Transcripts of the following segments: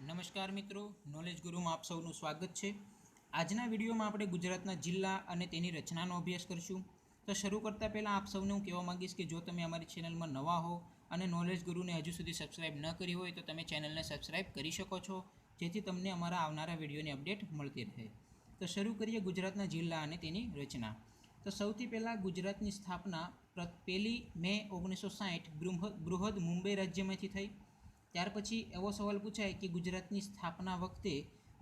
નમસ્કાર મિત્રો, નોલેજ ગુરુમાં આપ સૌનું સ્વાગત છે। આજના વિડીયોમાં આપણે ગુજરાતના જિલ્લા અને તેની રચનાનો અભ્યાસ કરીશું। તો શરૂ કરતાં પહેલાં આપ સૌને હું કહેવા માંગીશ કે જો તમે અમારી ચેનલમાં નવા હો અને નોલેજ ગુરુને હજુ સુધી સબસ્ક્રાઇબ ન કરી હોય તો તમે ચેનલને સબસ્ક્રાઇબ કરી શકો છો, જેથી તમને અમારા આવનારા વિડીયોની અપડેટ મળતી રહે। તો શરૂ કરીએ ગુજરાતના જિલ્લા અને તેની રચના। તો સૌથી પહેલાં ગુજરાતની સ્થાપના 1 મે 1960 બૃહદ મુંબઈ રાજ્યમાંથી થઈ। ત્યાર પછી એવો સવાલ પૂછાય કે ગુજરાતની સ્થાપના વખતે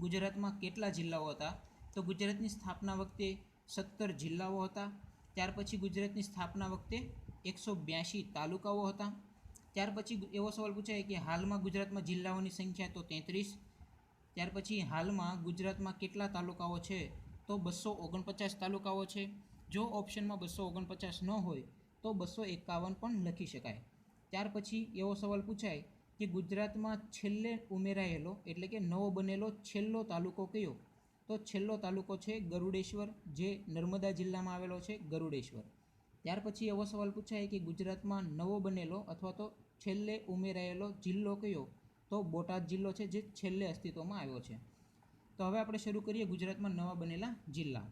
ગુજરાતમાં કેટલા જિલ્લાઓ હતા? તો ગુજરાતની સ્થાપના વખતે 17 જિલ્લાઓ હતા। ત્યાર પછી ગુજરાતની સ્થાપના વખતે 182 તાલુકાઓ હતા। ત્યાર પછી એવો સવાલ પૂછાય કે હાલમાં ગુજરાતમાં જિલ્લાઓની સંખ્યા તો 33। ત્યાર પછી હાલમાં ગુજરાતમાં કેટલા તાલુકાઓ છે? તો 249 તાલુકાઓ છે। જો ઓપ્શનમાં 249 ન હોય તો 251 પણ લખી શકાય। ત્યાર પછી એવો સવાલ પૂછાય કે ગુજરાતમાં છેલ્લે ઉમેરાયેલો એટલે કે નવો બનેલો છેલ્લો તાલુકો કયો? તો છેલ્લો તાલુકો છે ગરુડેશ્વર, જે નર્મદા જિલ્લામાં આવેલો છે ગરુડેશ્વર। ત્યાર પછી એવો સવાલ પૂછાય કે ગુજરાતમાં નવો બનેલો અથવા તો છેલ્લે ઉમેરાયેલો જિલ્લો કયો? તો બોટાદ જિલ્લો છે, જે છેલ્લે અસ્તિત્વમાં આવ્યો છે। તો હવે આપણે શરૂ કરીએ ગુજરાતમાં નવા બનેલા જિલ્લા।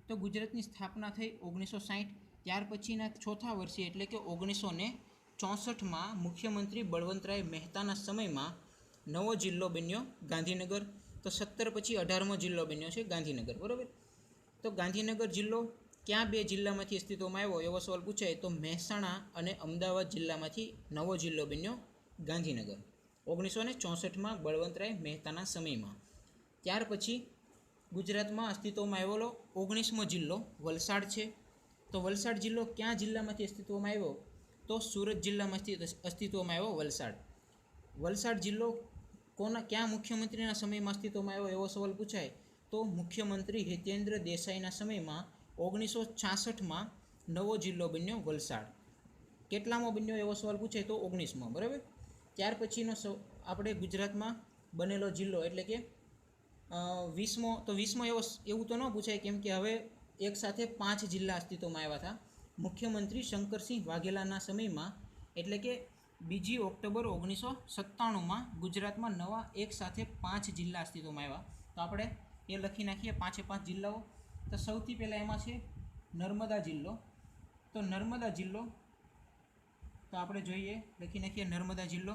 તો ગુજરાતની સ્થાપના થઈ 1960। ત્યાર પછીના ચોથા વર્ષે એટલે કે 1964માં મુખ્યમંત્રી બળવંતરાય મહેતાના સમયમાં નવો જિલ્લો બન્યો ગાંધીનગર। તો 17 પછી 18મો જિલ્લો બન્યો છે ગાંધીનગર, બરાબર। તો ગાંધીનગર જિલ્લો ક્યાં બે જિલ્લામાંથી અસ્તિત્વમાં આવ્યો એવો સવાલ પૂછાય તો મહેસાણા અને અમદાવાદ જિલ્લામાંથી નવો જિલ્લો બન્યો ગાંધીનગર 1964માં બળવંતરાય મહેતાના સમયમાં। ત્યાર પછી ગુજરાતમાં અસ્તિત્વમાં આવેલો 19મો જિલ્લો વલસાડ છે। તો વલસાડ જિલ્લો ક્યાં જિલ્લામાંથી અસ્તિત્વમાં આવ્યો? તો સુરત જિલ્લામાંથી અસ્તિત્વમાં આવ્યો વલસાડ। વલસાડ જિલ્લો ક્યાં મુખ્યમંત્રીના સમયમાં અસ્તિત્વમાં આવ્યો એવો સવાલ પૂછાય તો મુખ્યમંત્રી હિતેન્દ્ર દેસાઈના સમયમાં 1966માં નવો જિલ્લો બન્યો વલસાડ। કેટલામો બન્યો એવો સવાલ પૂછાય તો 19મો, બરાબર। ત્યાર પછીનો આપણે ગુજરાતમાં બનેલો જિલ્લો એટલે કે 20મો। તો 20મો એવું તો ન પૂછાય, કેમ કે હવે એક સાથે 5 જિલ્લા અસ્તિત્વમાં આવ્યા હતા મુખ્યમંત્રી શંકરસિંહ વાઘેલાના સમયમાં, એટલે કે 2 ઓક્ટોબર 1997માં ગુજરાતમાં નવા એક સાથે 5 જિલ્લા અસ્તિત્વમાં આવ્યા। તો આપણે એ લખી નાખીએ 5 જિલ્લાઓ। તો સૌથી પહેલાં એમાં છે નર્મદા જિલ્લો। તો નર્મદા જિલ્લો તો આપણે જોઈએ, લખી નાખીએ નર્મદા જિલ્લો।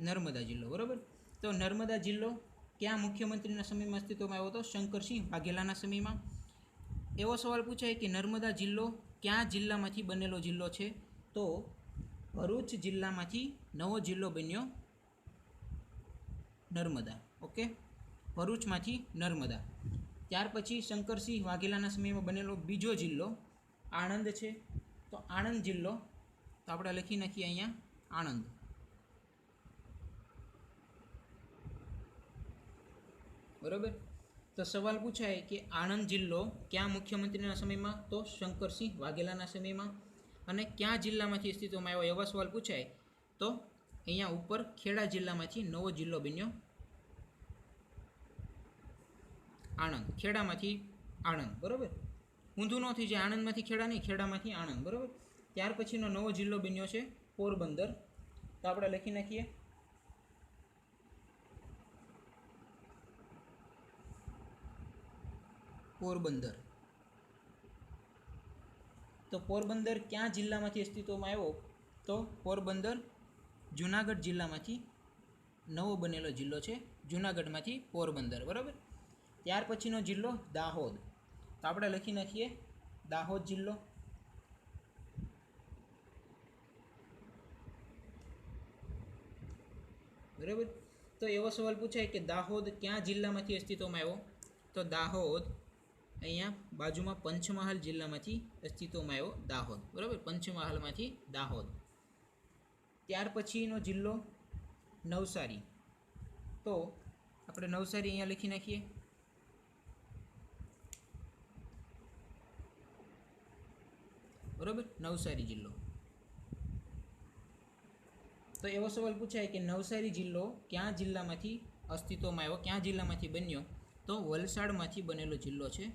નર્મદા જિલ્લો, બરાબર। તો નર્મદા જિલ્લો ક્યાં મુખ્યમંત્રીના સમયમાં અસ્તિત્વમાં આવ્યો હતો? શંકરસિંહ વાઘેલાના સમયમાં। એવો સવાલ પૂછાય કે નર્મદા જિલ્લો ક્યાં જિલ્લામાંથી બનેલો જિલ્લો છે? તો ભરૂચ જિલ્લામાંથી નવો જિલ્લો બન્યો નર્મદા, ઓકે, ભરૂચમાંથી નર્મદા। ત્યાર પછી શંકરસિંહ વાઘેલાના સમયમાં બનેલો બીજો જિલ્લો આણંદ છે। તો આણંદ જિલ્લો તો આપણે લખી નાખીએ અહીંયા આણંદ, બરાબર। તો સવાલ પૂછાય કે આણંદ જિલ્લો ક્યાં મુખ્યમંત્રીના સમયમાં? તો શંકરસિંહ વાઘેલાના સમયમાં। અને ક્યાં જિલ્લામાંથી અસ્તિત્વમાં આવ્યો એવા સવાલ પૂછાય તો અહીંયા ઉપર ખેડા જિલ્લામાંથી નવો જિલ્લો બન્યો આણંદ, ખેડામાંથી આણંદ, બરાબર। ઊંધું ન થઈ જાય, આણંદમાંથી ખેડા નહીં, ખેડામાંથી આણંદ, બરાબર। ત્યાર પછીનો નવો જિલ્લો બન્યો છે પોરબંદર। તો આપણે લખી નાખીએ પોરબંદર। તો પોરબંદર ક્યાં જિલ્લામાંથી અસ્તિત્વમાં આવ્યો? તો પોરબંદર જુનાગઢ જિલ્લામાંથી નવો બનેલો જિલ્લો છે, જુનાગઢમાંથી પોરબંદર, બરાબર। ત્યાર પછીનો જિલ્લો દાહોદ। તો આપણે લખી નાખીએ દાહોદ જિલ્લો, બરાબર। તો એવો સવાલ પૂછાય કે દાહોદ ક્યાં જિલ્લામાંથી અસ્તિત્વમાં આવ્યો? તો દાહોદ અહીંયા બાજુમાં પંચમહાલ જિલ્લામાંથી અસ્તિત્વમાં આવ્યો દાહોદ, બરાબર, પંચમહાલમાંથી દાહોદ। ત્યાર પછીનો જિલ્લો નવસારી। તો આપણે નવસારી અહીંયા લખી નાખીએ, બરાબર, નવસારી જિલ્લો। તો એવો સવાલ પૂછાય કે નવસારી જિલ્લો ક્યાં જિલ્લામાંથી અસ્તિત્વમાં આવ્યો, ક્યાં જિલ્લામાંથી બન્યો? તો વલસાડમાંથી બનેલો જિલ્લો છે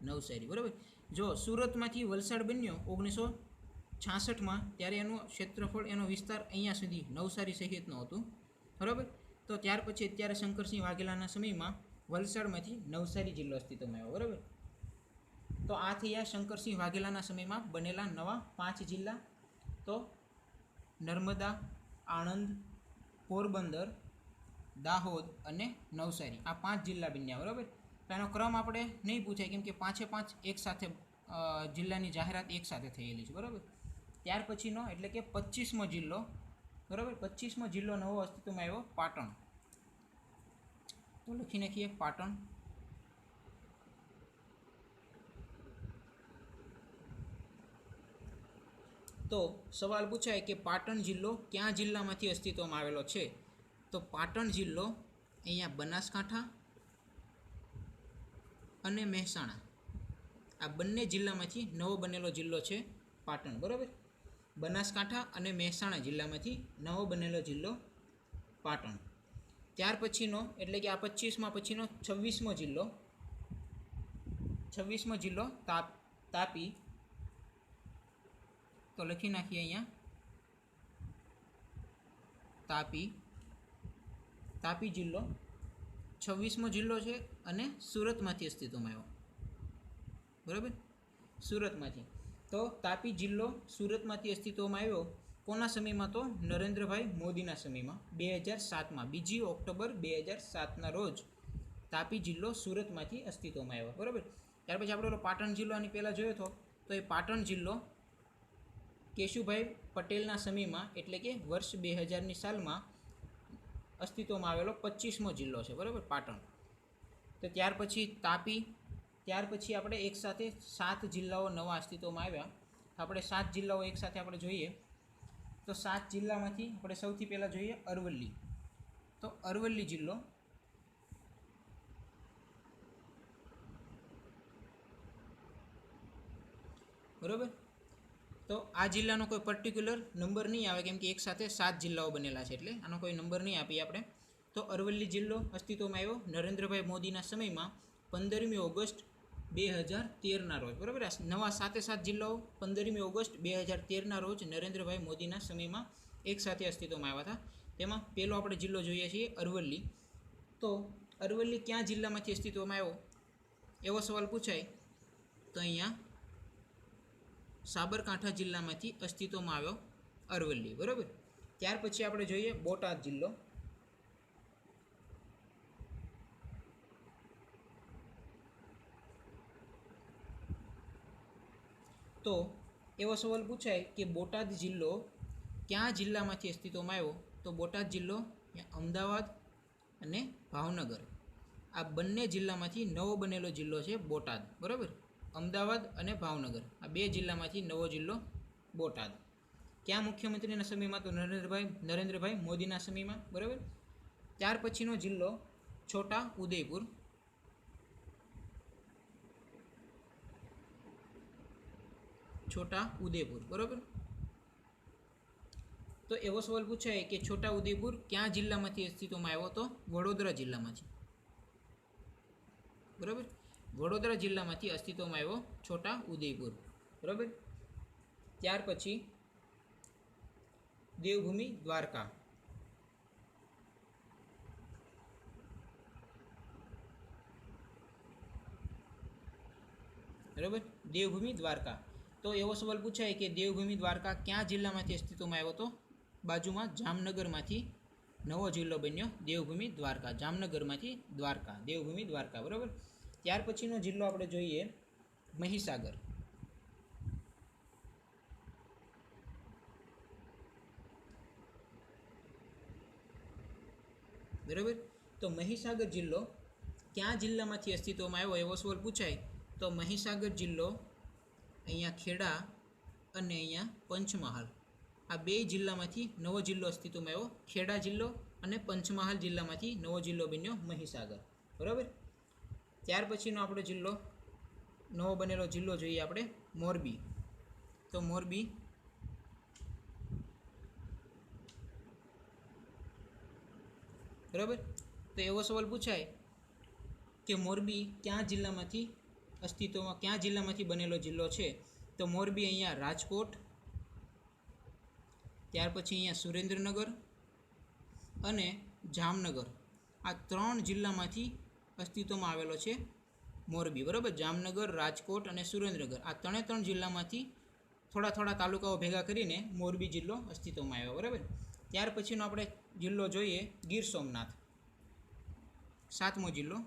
નવસારી, બરાબર। જો સુરતમાંથી વલસાડ બન્યો 1966માં, ત્યારે એનું ક્ષેત્રફળ, એનો વિસ્તાર અહીંયા સુધી નવસારી સહિતનું હતું, બરાબર. તો ત્યાર પછી અત્યારે શંકરસિંહ વાઘેલાના સમયમાં વલસાડમાંથી નવસારી જિલ્લો અસ્તિત્વમાં આવ્યો, બરાબર. તો આ થયા શંકરસિંહ વાઘેલાના સમયમાં બનેલા નવા 5 જિલ્લા. તો નર્મદા, આણંદ, પોરબંદર, દાહોદ અને નવસારી, આ 5 જિલ્લા બન્યા, બરાબર. તો એનો ક્રમ આપણે નહીં પૂછાય, કેમ કે 5 એક સાથે જિલ્લાની જાહેરાત એક સાથે થયેલી છે, બરાબર. ત્યાર પછીનો એટલે કે 25મો જિલ્લો, બરાબર. 25મો જિલ્લો નવો અસ્તિત્વમાં આવ્યો, પાટણ. તો લખી નાખીએ પાટણ. તો સવાલ પૂછાય કે પાટણ જિલ્લો કયા જિલ્લામાંથી અસ્તિત્વમાં આવેલો છે? તો પાટણ જિલ્લો અહીંયા બનાસકાંઠા અને મહેસાણા, આ બંને જિલ્લામાંથી નવો બનેલો જિલ્લો છે પાટણ, બરાબર. બનાસકાંઠા અને મહેસાણા જિલ્લામાંથી નવો બનેલો જિલ્લો પાટણ. ત્યાર પછીનો એટલે કે આ 25માં પછીનો 26મો જિલ્લો, 26મો જિલ્લો તાપી. તો લખી નાખીએ અહીંયા તાપી જિલ્લો 26મો જિલ્લો છે અને સુરતમાંથી અસ્તિત્વમાં આવ્યો, બરાબર. સુરતમાંથી. તો તાપી જિલ્લો સુરતમાંથી અસ્તિત્વમાં આવ્યો કોના સમયમાં? તો નરેન્દ્રભાઈ મોદીના સમયમાં, 2007માં, 2 ઓક્ટોબર 2007ના રોજ તાપી જિલ્લો સુરતમાંથી અસ્તિત્વમાં આવ્યો, બરાબર. ત્યાર પછી આપણે પાટણ જિલ્લો આની પહેલાં જોયો હતો. તો એ પાટણ જિલ્લો કેશુભાઈ પટેલના સમયમાં એટલે કે વર્ષ 2000ની સાલમાં અસ્તિત્વમાં આવેલો 25મો જિલ્લો છે, બરાબર, પાટણ. તો ત્યાર પછી તાપી. ત્યાર પછી આપણે એકસાથે 7 જિલ્લાઓ નવા અસ્તિત્વમાં આવ્યા. આપણે 7 જિલ્લાઓ એકસાથે આપણે જોઈએ. તો 7 જિલ્લામાંથી આપણે સૌથી પહેલાં જોઈએ અરવલ્લી. તો અરવલ્લી જિલ્લો, બરાબર. તો આ જિલ્લાનો કોઈ પર્ટિક્યુલર નંબર નહીં આવે, કેમ કે એકસાથે 7 જિલ્લાઓ બનેલા છે, એટલે આનો કોઈ નંબર નહીં આપીએ આપણે. તો અરવલ્લી જિલ્લો અસ્તિત્વમાં આવ્યો નરેન્દ્રભાઈ મોદીના સમયમાં 15મી ઓગસ્ટ 2013ના રોજ, બરાબર. નવા 7 જિલ્લાઓ 15મી ઓગસ્ટ 2013ના રોજ નરેન્દ્રભાઈ મોદીના સમયમાં એકસાથે અસ્તિત્વમાં આવ્યા હતા. તેમાં પહેલો આપણે જિલ્લો જોઈએ છીએ અરવલ્લી. તો અરવલ્લી ક્યાં જિલ્લામાંથી અસ્તિત્વમાં આવ્યો એવો સવાલ પૂછાય તો અહીંયા સાબરકાંઠા જિલ્લામાંથી અસ્તિત્વમાં આવ્યો અરવલ્લી, બરાબર. ત્યાર પછી આપણે જોઈએ બોટાદ જિલ્લો. તો એવો સવાલ પૂછાય કે બોટાદ જિલ્લો કયા જિલ્લામાંથી અસ્તિત્વમાં આવ્યો? તો બોટાદ જિલ્લો અમદાવાદ અને ભાવનગર, આ બંને જિલ્લામાંથી નવો બનેલો જિલ્લો છે બોટાદ, બરાબર. અમદાવાદ અને ભાવનગર, આ 2 જિલ્લામાંથી નવો જિલ્લો બોટાદ. ક્યાં મુખ્યમંત્રીના સમયમાં? તો નરેન્દ્રભાઈ મોદીના સમયમાં, બરાબર. ત્યાર પછીનો જિલ્લો છોટા ઉદેપુર. છોટા ઉદેપુર, બરાબર. તો એવો સવાલ પૂછાય કે છોટા ઉદેપુર ક્યાં જિલ્લામાંથી અસ્તિત્વમાં આવ્યો? તો વડોદરા જિલ્લામાંથી, બરાબર. વડોદરા જિલ્લામાંથી અસ્તિત્વમાં આવ્યો છોટા ઉદેપુર, બરાબર. ત્યાર પછી દેવભૂમિ દ્વારકા. બરાબર, દેવભૂમિ દ્વારકા. તો એવો સવાલ પૂછાય કે દેવભૂમિ દ્વારકા ક્યાં જિલ્લામાંથી અસ્તિત્વમાં આવ્યો? તો બાજુમાં જામનગરમાંથી નવો જિલ્લો બન્યો દેવભૂમિ દ્વારકા. જામનગરમાંથી દ્વારકા, દેવભૂમિ દ્વારકા, બરાબર. ત્યાર પછીનો જિલ્લો આપણે જોઈએ મહીસાગર. બરાબર. તો મહીસાગર જિલ્લો ક્યાં જિલ્લામાંથી અસ્તિત્વમાં આવ્યો એવો સવાલ પૂછાય તો મહીસાગર જિલ્લો અહીંયા ખેડા અને અહીંયા પંચમહાલ, આ 2 જિલ્લામાંથી નવો જિલ્લો અસ્તિત્વમાં આવ્યો. ખેડા જિલ્લો અને પંચમહાલ જિલ્લામાંથી નવો જિલ્લો બન્યો મહીસાગર, બરાબર. ત્યાર પછીનો આપણો જિલ્લો નવો બનેલો જિલ્લો જોઈએ આપણે મોરબી. તો મોરબી, બરાબર. તો એવો સવાલ પૂછાય કે મોરબી ક્યાં જિલ્લામાંથી અસ્તિત્વમાં કયા જિલ્લામાંથી બનેલો જિલ્લો છે? તો મોરબી અહીંયા રાજકોટ, ત્યાર પછી અહીંયા સુરેન્દ્રનગર અને જામનગર, આ 3 જિલ્લામાંથી અસ્તિત્વમાં આવેલો છે મોરબી. બરાબર, જામનગર, રાજકોટ અને સુરેન્દ્રનગર, આ 3 જિલ્લામાંથી થોડા થોડા તાલુકાઓ ભેગા કરીને મોરબી જિલ્લો અસ્તિત્વમાં આવ્યો. બરાબર, ત્યાર પછીનો આપણે જિલ્લો જોઈએ ગીર સોમનાથ, 7મો જિલ્લો.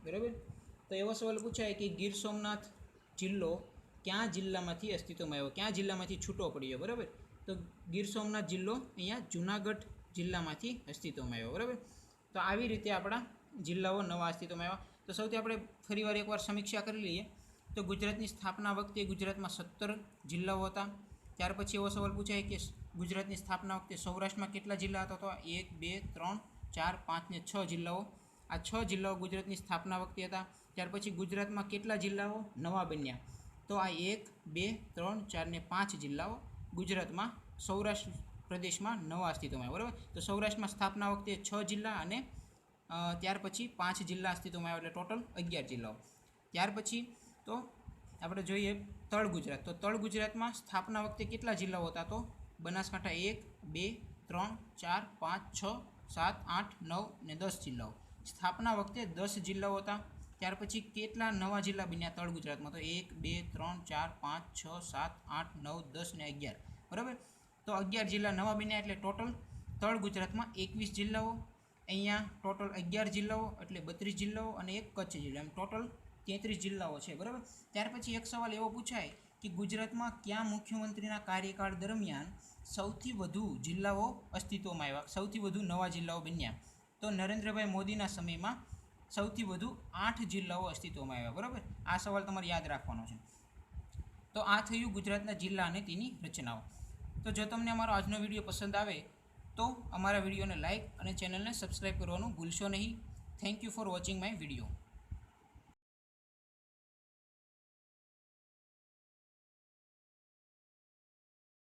બરાબર, તો એવો સવાલ પૂછાય કે ગીર સોમનાથ જિલ્લો કયા જિલ્લામાંથી અસ્તિત્વમાં આવ્યો, કયા જિલ્લામાંથી છૂટો પડ્યો? બરાબર, તો ગીર સોમનાથ જિલ્લો અહીંયા જુનાગઢ જિલ્લામાંથી અસ્તિત્વમાં આવ્યો. બરાબર, તો આવી રીતે આપણા જિલ્લાઓ નવા અસ્તિત્વમાં આવ્યા. તો સૌથી આપણે ફરીવાર એકવાર સમીક્ષા કરી લઈએ. તો ગુજરાતની સ્થાપના વખતે ગુજરાતમાં 17 જિલ્લાઓ હતા. ત્યાર પછી એવો સવાલ પૂછાય કે ગુજરાતની સ્થાપના વખતે સૌરાષ્ટ્રમાં કેટલા જિલ્લા હતા? તો 1, 2, 3, 4, 5 ને 6 જિલ્લાઓ. આ 6 જિલ્લાઓ ગુજરાતની સ્થાપના વખતે હતા. ત્યાર પછી ગુજરાતમાં કેટલા જિલ્લાઓ નવા બન્યા? તો આ 1, 2, 3, 4 ને 5 જિલ્લાઓ ગુજરાતમાં સૌરાષ્ટ્ર પ્રદેશમાં નવા અસ્તિત્વમાં આવ્યા. બરાબર, તો સૌરાષ્ટ્રમાં સ્થાપના વખતે 6 જિલ્લા અને ત્યાર પછી 5 જિલ્લા અસ્તિત્વમાં આવ્યા, એટલે ટોટલ 11 જિલ્લાઓ. ત્યાર પછી તો આપણે જોઈએ તળ ગુજરાત. તો તળ ગુજરાતમાં સ્થાપના વખતે કેટલા જિલ્લાઓ હતા? તો બનાસકાંઠા 1, 2, 3, 4, 5, 6, 7, 8, 9 ને 10 જિલ્લાઓ. સ્થાપના વખતે 10 જિલ્લાઓ હતા. ત્યાર પછી કેટલા નવા જિલ્લા બન્યા તળ ગુજરાતમાં? તો 1, 2, 3, 4, 5, 6, 7, 8, 9, 10 ને 11. બરાબર, તો 11 જિલ્લા નવા બન્યા, એટલે ટોટલ તળ ગુજરાતમાં 21 જિલ્લાઓ. અહીંયા ટોટલ 11 જિલ્લાઓ એટલે 32 જિલ્લાઓ અને એક કચ્છ જિલ્લો, એમ ટોટલ 33 જિલ્લાઓ છે. બરાબર, ત્યાર પછી એક સવાલ એવો પૂછાય કે ગુજરાતમાં કયા મુખ્યમંત્રીના કાર્યકાળ દરમિયાન સૌથી વધુ જિલ્લાઓ અસ્તિત્વમાં આવ્યા, સૌથી વધુ નવા જિલ્લાઓ બન્યા? તો નરેન્દ્રભાઈ મોદીના સમયમાં સૌથી વધુ 8 જિલ્લાઓ અસ્તિત્વમાં આવ્યા. બરાબર, આ સવાલ તમારે યાદ રાખવાનો છે. તો આ થયું ગુજરાતના જિલ્લા અને તેની રચનાઓ. તો જો તમને અમારો આજનો વિડીયો પસંદ આવે તો અમારા વિડીયોને લાઇક અને ચેનલને સબસ્ક્રાઈબ કરવાનું ભૂલશો નહીં. Thank you for watching my video.